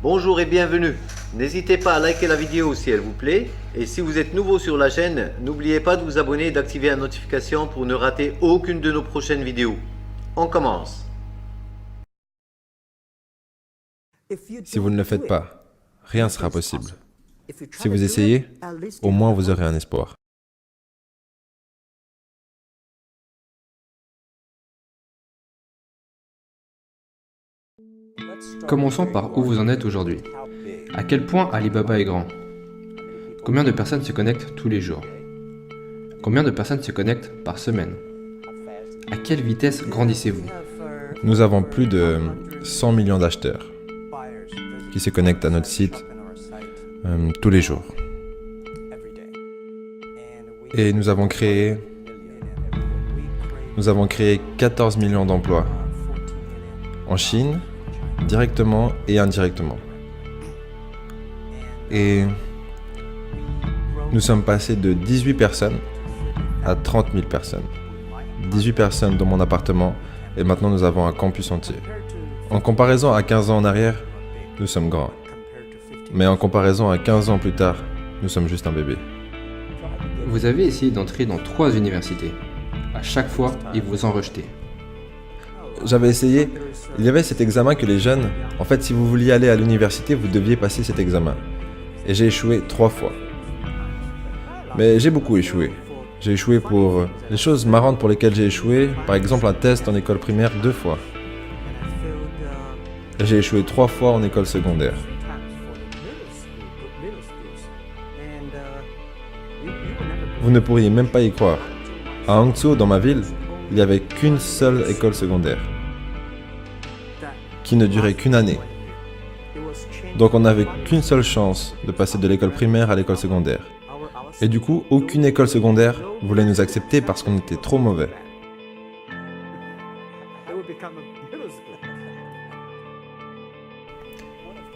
Bonjour et bienvenue. N'hésitez pas à liker la vidéo si elle vous plaît. Et si vous êtes nouveau sur la chaîne, n'oubliez pas de vous abonner et d'activer la notification pour ne rater aucune de nos prochaines vidéos. On commence. Si vous ne le faites pas, rien ne sera possible. Si vous essayez, au moins vous aurez un espoir. Commençons par où vous en êtes aujourd'hui. À quel point Alibaba est grand? Combien de personnes se connectent tous les jours? Combien de personnes se connectent par semaine? À quelle vitesse grandissez-vous? Nous avons plus de 100 millions d'acheteurs qui se connectent à notre site tous les jours. Et nous avons créé 14 millions d'emplois en Chine, directement et indirectement. Et nous sommes passés de 18 personnes à 30 000 personnes. 18 personnes dans mon appartement et maintenant nous avons un campus entier. En comparaison à 15 ans en arrière, nous sommes grands. Mais en comparaison à 15 ans plus tard, nous sommes juste un bébé. Vous avez essayé d'entrer dans 3 universités. À chaque fois, ils vous ont rejeté. J'avais essayé, il y avait cet examen que les jeunes, en fait si vous vouliez aller à l'université, vous deviez passer cet examen. Et j'ai échoué 3 fois. Mais j'ai beaucoup échoué. J'ai échoué pour les choses marrantes pour lesquelles j'ai échoué, par exemple un test en école primaire 2 fois. Et j'ai échoué 3 fois en école secondaire. Vous ne pourriez même pas y croire. À Hangzhou, dans ma ville, il n'y avait qu'une seule école secondaire, qui ne durait qu'une année. Donc on n'avait qu'une seule chance de passer de l'école primaire à l'école secondaire. Et du coup, aucune école secondaire voulait nous accepter parce qu'on était trop mauvais.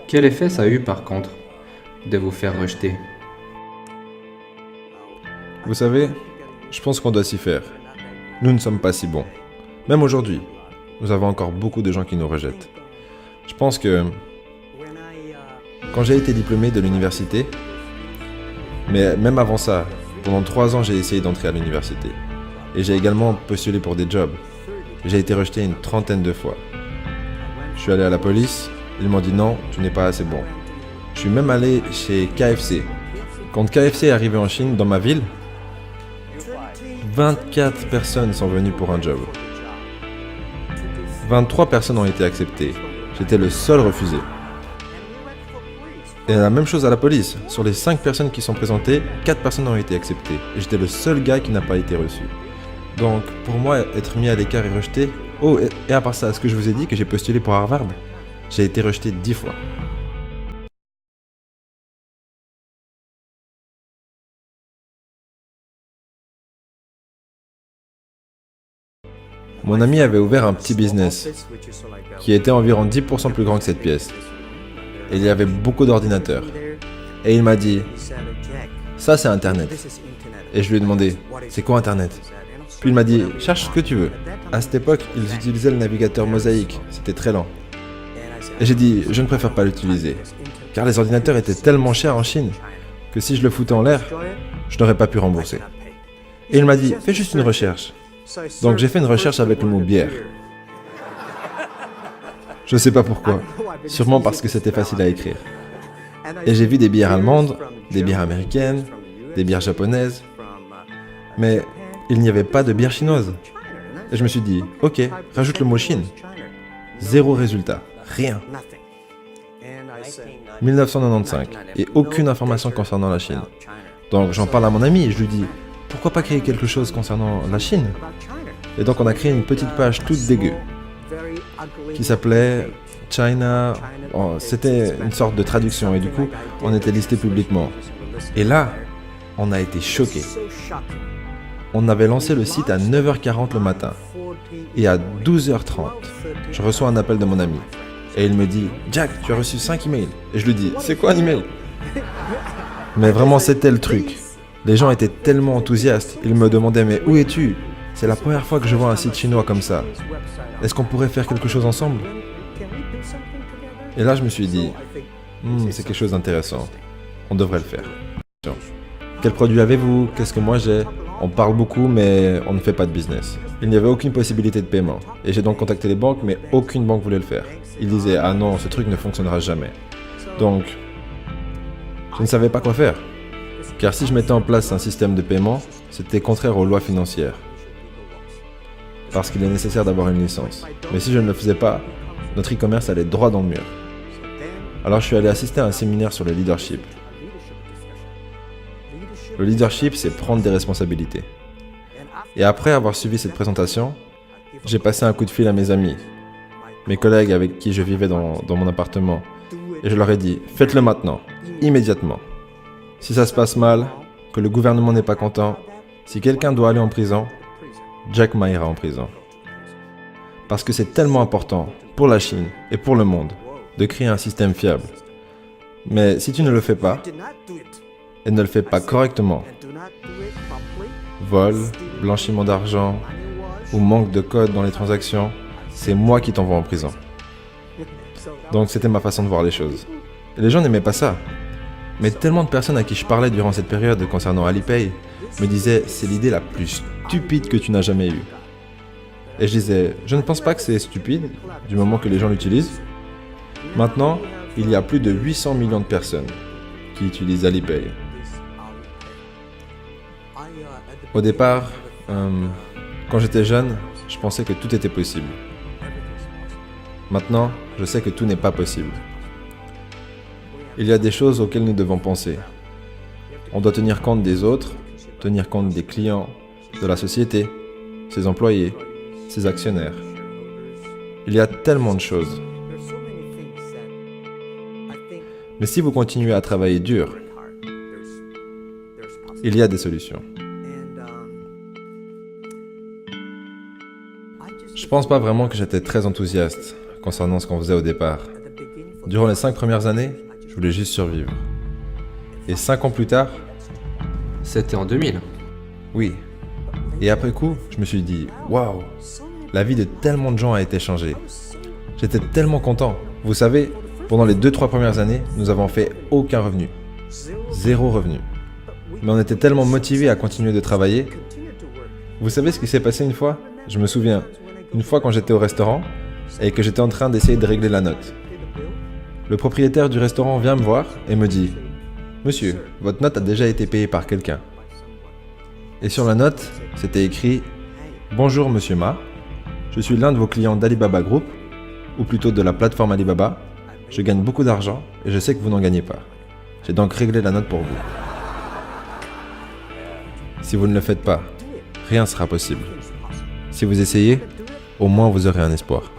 Quel effet ça a eu par contre de vous faire rejeter? Vous savez, je pense qu'on doit s'y faire. Nous ne sommes pas si bons. Même aujourd'hui, nous avons encore beaucoup de gens qui nous rejettent. Je pense que quand j'ai été diplômé de l'université, mais même avant ça, pendant 3 ans j'ai essayé d'entrer à l'université. Et j'ai également postulé pour des jobs. J'ai été rejeté une 30aine de fois. Je suis allé à la police, ils m'ont dit non, tu n'es pas assez bon. Je suis même allé chez KFC. Quand KFC est arrivé en Chine, dans ma ville, 24 personnes sont venues pour un job. 23 personnes ont été acceptées. J'étais le seul refusé. Et la même chose à la police. Sur les 5 personnes qui sont présentées, 4 personnes ont été acceptées. Et j'étais le seul gars qui n'a pas été reçu. Donc, pour moi, être mis à l'écart et rejeté... Oh, et à part ça, est-ce que je vous ai dit que j'ai postulé pour Harvard? J'ai été rejeté 10 fois. Mon ami avait ouvert un petit business qui était environ 10% plus grand que cette pièce. Et il y avait beaucoup d'ordinateurs. Et il m'a dit, ça c'est Internet. Et je lui ai demandé, c'est quoi Internet? Puis il m'a dit, cherche ce que tu veux. À cette époque, ils utilisaient le navigateur Mosaic, c'était très lent. Et j'ai dit, je ne préfère pas l'utiliser. Car les ordinateurs étaient tellement chers en Chine que si je le foutais en l'air, je n'aurais pas pu rembourser. Et il m'a dit, fais juste une recherche. Donc j'ai fait une recherche avec le mot bière. Je ne sais pas pourquoi, sûrement parce que c'était facile à écrire. Et j'ai vu des bières allemandes, des bières américaines, des bières japonaises, mais il n'y avait pas de bière chinoise. Et je me suis dit, ok, rajoute le mot Chine. 0 résultat, rien. 1995, et aucune information concernant la Chine. Donc j'en parle à mon ami et je lui dis, pourquoi pas créer quelque chose concernant la Chine? Et donc on a créé une petite page toute dégueu qui s'appelait China. Oh, c'était une sorte de traduction et du coup on était listé publiquement. Et là, on a été choqués. On avait lancé le site à 9h40 le matin et à 12h30, je reçois un appel de mon ami et il me dit « Jack, tu as reçu 5 emails ?» Et je lui dis « C'est quoi un email ?» Mais vraiment c'était le truc. Les gens étaient tellement enthousiastes, ils me demandaient « Mais où es-tu ? C'est la première fois que je vois un site chinois comme ça. Est-ce qu'on pourrait faire quelque chose ensemble ?» Et là je me suis dit C'est quelque chose d'intéressant. On devrait le faire. Quel produit avez-vous? Qu'est-ce que moi j'ai? On parle beaucoup, mais on ne fait pas de business. Il n'y avait aucune possibilité de paiement. Et j'ai donc contacté les banques, mais aucune banque voulait le faire. Ils disaient, ah non, ce truc ne fonctionnera jamais. Donc, je ne savais pas quoi faire. Car si je mettais en place un système de paiement, c'était contraire aux lois financières. Parce qu'il est nécessaire d'avoir une licence. Mais si je ne le faisais pas, notre e-commerce allait droit dans le mur. Alors je suis allé assister à un séminaire sur le leadership. Le leadership, c'est prendre des responsabilités. Et après avoir suivi cette présentation, j'ai passé un coup de fil à mes amis, mes collègues avec qui je vivais dans mon appartement, et je leur ai dit, faites-le maintenant, immédiatement. Si ça se passe mal, que le gouvernement n'est pas content, si quelqu'un doit aller en prison, Jack Ma ira en prison. Parce que c'est tellement important pour la Chine et pour le monde de créer un système fiable. Mais si tu ne le fais pas, et ne le fais pas correctement, vol, blanchiment d'argent ou manque de code dans les transactions, c'est moi qui t'envoie en prison. Donc c'était ma façon de voir les choses. Et les gens n'aimaient pas ça. Mais tellement de personnes à qui je parlais durant cette période concernant Alipay me disaient « c'est l'idée la plus stupide que tu n'as jamais eue ». Et je disais « je ne pense pas que c'est stupide, du moment que les gens l'utilisent ». Maintenant, il y a plus de 800 millions de personnes qui utilisent Alipay. Au départ, quand j'étais jeune, je pensais que tout était possible. Maintenant, je sais que tout n'est pas possible. Il y a des choses auxquelles nous devons penser. On doit tenir compte des autres, tenir compte des clients, de la société, ses employés, ses actionnaires. Il y a tellement de choses. Mais si vous continuez à travailler dur, il y a des solutions. Je pense pas vraiment que j'étais très enthousiaste concernant ce qu'on faisait au départ. Durant les 5 premières années, je voulais juste survivre. Et 5 ans plus tard, C'était en 2000. oui. Et après coup, je me suis dit, waouh, la vie de tellement de gens a été changée. J'étais tellement content. Vous savez, pendant les 2-3 premières années, nous avons fait aucun revenu. 0 revenu. Mais on était tellement motivés à continuer de travailler. Vous savez ce qui s'est passé une fois? Je me souviens, une fois quand j'étais au restaurant et que j'étais en train d'essayer de régler la note. Le propriétaire du restaurant vient me voir et me dit « Monsieur, votre note a déjà été payée par quelqu'un. » Et sur la note, c'était écrit « Bonjour Monsieur Ma, je suis l'un de vos clients d'Alibaba Group, ou plutôt de la plateforme Alibaba. Je gagne beaucoup d'argent et je sais que vous n'en gagnez pas. J'ai donc réglé la note pour vous. Si vous ne le faites pas, rien ne sera possible. Si vous essayez, au moins vous aurez un espoir. »